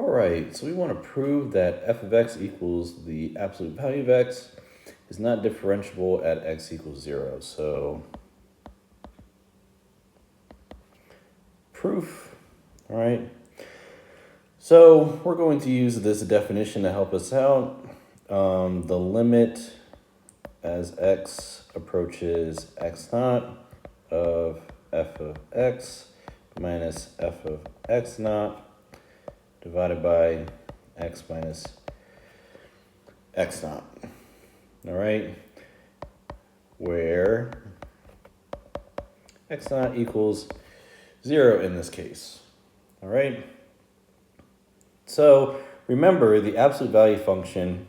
All right, so we want to prove that f of x equals the absolute value of x is not differentiable at x equals 0. So proof, all right. So we're going to use this definition to help us out. The limit as x approaches x naught of f of x minus f of x naught divided by x minus x naught, all right, where x naught equals 0 in this case, all right? So remember, the absolute value function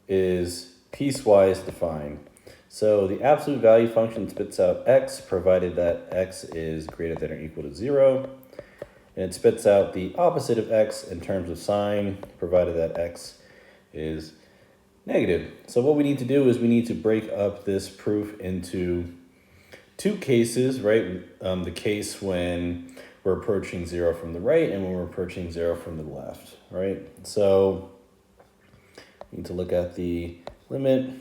is piecewise defined. So the absolute value function spits out x provided that x is greater than or equal to 0. And it spits out the opposite of x in terms of sign provided that x is negative. So what we need to do is we need to break up this proof into two cases, right? The case when we're approaching 0 from the right and when we're approaching 0 from the left, right? So we need to look at the limit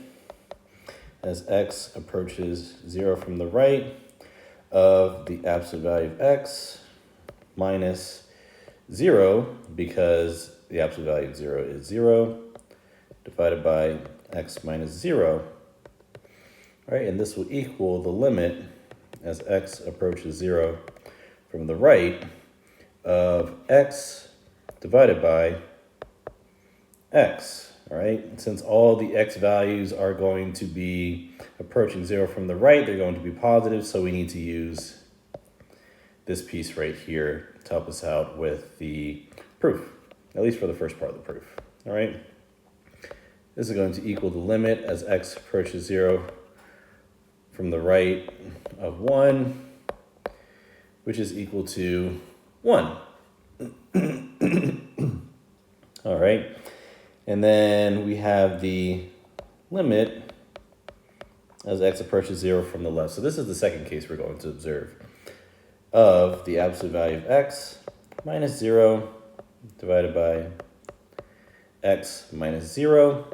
as x approaches 0 from the right of the absolute value of x minus 0, because the absolute value of 0 is 0, divided by x minus 0. Right, and this will equal the limit as x approaches 0 from the right of x divided by x. All right, since all the x values are going to be approaching 0 from the right, they're going to be positive, so we need to use this piece right here to help us out with the proof, at least for the first part of the proof. All right, this is going to equal the limit as x approaches 0 from the right of 1, which is equal to 1. All right. And then we have the limit as x approaches 0 from the left. So this is the second case we're going to observe of the absolute value of x minus 0 divided by x minus 0.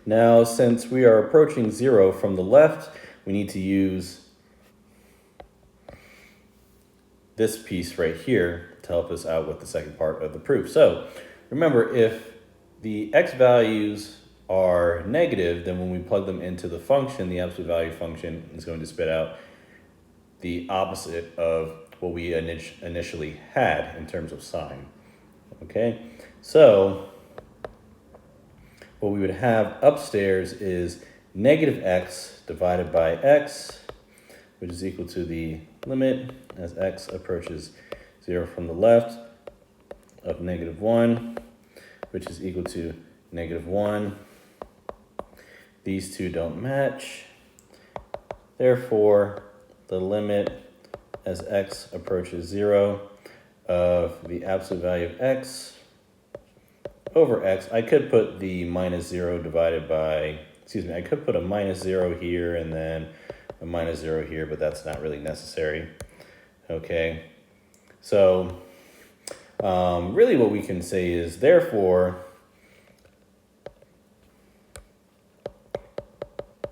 Now, since we are approaching 0 from the left, we need to use this piece right here to help us out with the second part of the proof. So remember, if the x values are negative, then when we plug them into the function, the absolute value function is going to spit out the opposite of what we initially had in terms of sign. Okay, so what we would have upstairs is negative x divided by x, which is equal to the limit as x approaches 0 from the left of negative 1, which is equal to negative 1. These two don't match. Therefore, the limit as x approaches 0 of the absolute value of x over x, I could put the minus 0 divided by, I could put a minus 0 here and then a minus 0 here, but that's not really necessary. Okay, so really what we can say is, therefore,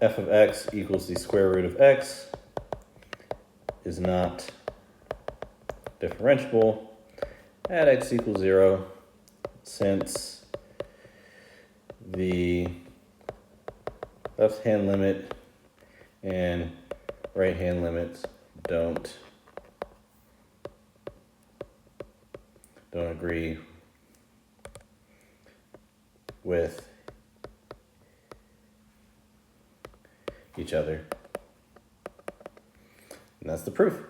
f of x equals the square root of x is not differentiable at x equals 0, since the left-hand limit and right-hand limits don't agree with each other. And that's the proof.